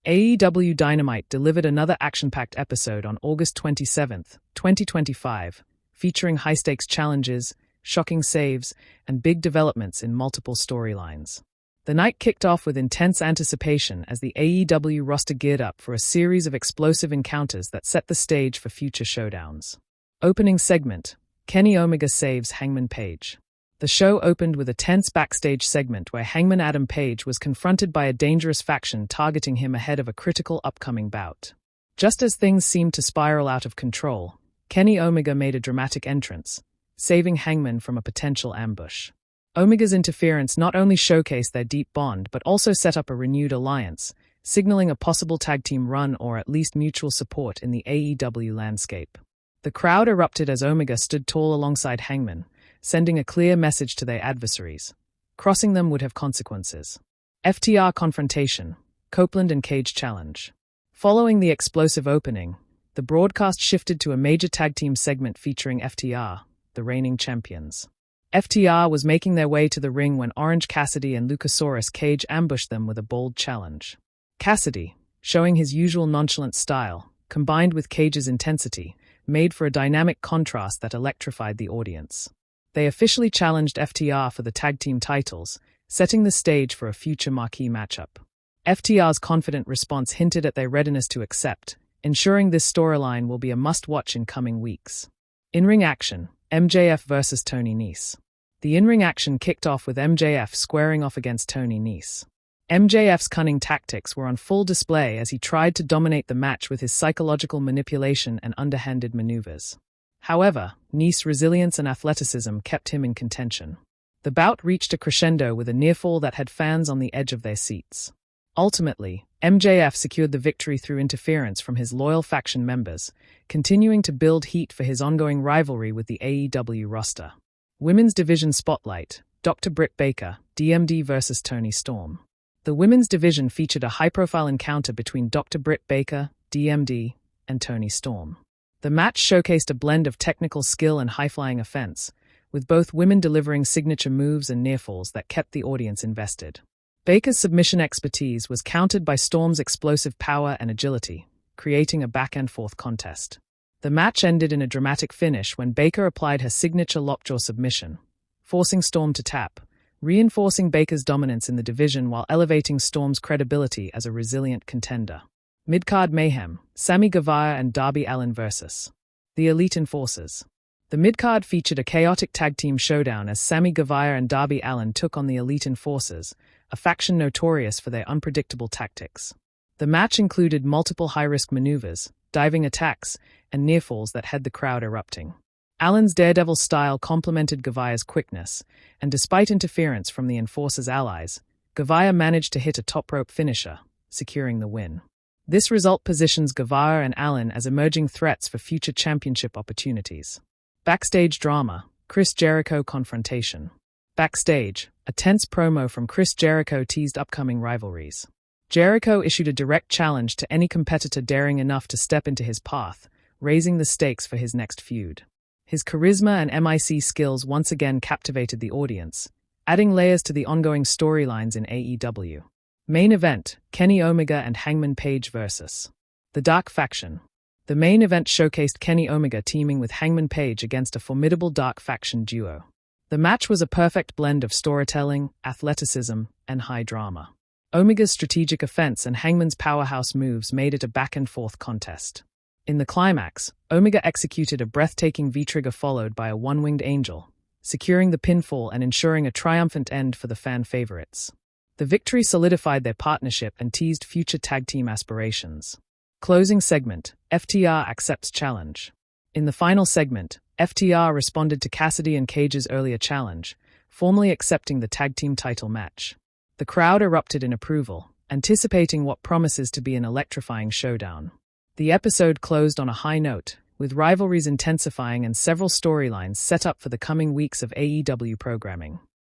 AEW Dynamite delivered another action-packed episode on August 27, 2025, featuring high-stakes challenges, shocking saves, and big developments in multiple storylines. The night kicked off with intense anticipation as the AEW roster geared up for a series of explosive encounters that set the stage for future showdowns. Opening segment: Kenny Omega saves Hangman Page. The show opened with a tense backstage segment where Hangman Adam Page was confronted by a dangerous faction targeting him ahead of a critical upcoming bout. Just as things seemed to spiral out of control, Kenny Omega made a dramatic entrance, saving Hangman from a potential ambush. Omega's interference not only showcased their deep bond but also set up a renewed alliance, signaling a possible tag team run or at least mutual support in the AEW landscape. The crowd erupted as Omega stood tall alongside Hangman, sending a clear message to their adversaries. Crossing them would have consequences. FTR confrontation, Copeland and Cage challenge. Following the explosive opening, the broadcast shifted to a major tag team segment featuring FTR, the reigning champions. FTR was making their way to the ring when Orange Cassidy and Luchasaurus Cage ambushed them with a bold challenge. Cassidy, showing his usual nonchalant style, combined with Cage's intensity, made for a dynamic contrast that electrified the audience. They officially challenged FTR for the tag team titles, setting the stage for a future marquee matchup. FTR's confident response hinted at their readiness to accept, ensuring this storyline will be a must-watch in coming weeks. In-ring action: MJF versus Tony Nese. The in-ring action kicked off with MJF squaring off against Tony Nese. MJF's cunning tactics were on full display as he tried to dominate the match with his psychological manipulation and underhanded maneuvers. However, Nese's resilience and athleticism kept him in contention. The bout reached a crescendo with a nearfall that had fans on the edge of their seats. Ultimately, MJF secured the victory through interference from his loyal faction members, continuing to build heat for his ongoing rivalry with the AEW roster. Women's Division Spotlight: Dr. Britt Baker, DMD versus Toni Storm. The women's division featured a high-profile encounter between Dr. Britt Baker, DMD, and Toni Storm. The match showcased a blend of technical skill and high-flying offense, with both women delivering signature moves and nearfalls that kept the audience invested. Baker's submission expertise was countered by Storm's explosive power and agility, creating a back-and-forth contest. The match ended in a dramatic finish when Baker applied her signature lockjaw submission, forcing Storm to tap, reinforcing Baker's dominance in the division while elevating Storm's credibility as a resilient contender. Mid-card mayhem: Sammy Guevara and Darby Allin versus the Elite Enforcers. The mid-card featured a chaotic tag team showdown as Sammy Guevara and Darby Allin took on the Elite Enforcers, a faction notorious for their unpredictable tactics. The match included multiple high-risk maneuvers, diving attacks, and nearfalls that had the crowd erupting. Allin's daredevil style complemented Guevara's quickness, and despite interference from the Enforcers' allies, Guevara managed to hit a top-rope finisher, securing the win. This result positions Guevara and Allin as emerging threats for future championship opportunities. Backstage drama: Chris Jericho confrontation. Backstage, a tense promo from Chris Jericho teased upcoming rivalries. Jericho issued a direct challenge to any competitor daring enough to step into his path, raising the stakes for his next feud. His charisma and MIC skills once again captivated the audience, adding layers to the ongoing storylines in AEW. Main event: Kenny Omega and Hangman Page versus the Dark Faction. The main event showcased Kenny Omega teaming with Hangman Page against a formidable Dark Faction duo. The match was a perfect blend of storytelling, athleticism, and high drama. Omega's strategic offense and Hangman's powerhouse moves made it a back-and-forth contest. In the climax, Omega executed a breathtaking V-trigger followed by a one-winged angel, securing the pinfall and ensuring a triumphant end for the fan favorites. The victory solidified their partnership and teased future tag team aspirations. Closing segment: FTR accepts challenge. In the final segment, FTR responded to Cassidy and Cage's earlier challenge, formally accepting the tag team title match. The crowd erupted in approval, anticipating what promises to be an electrifying showdown. The episode closed on a high note, with rivalries intensifying and several storylines set up for the coming weeks of AEW programming.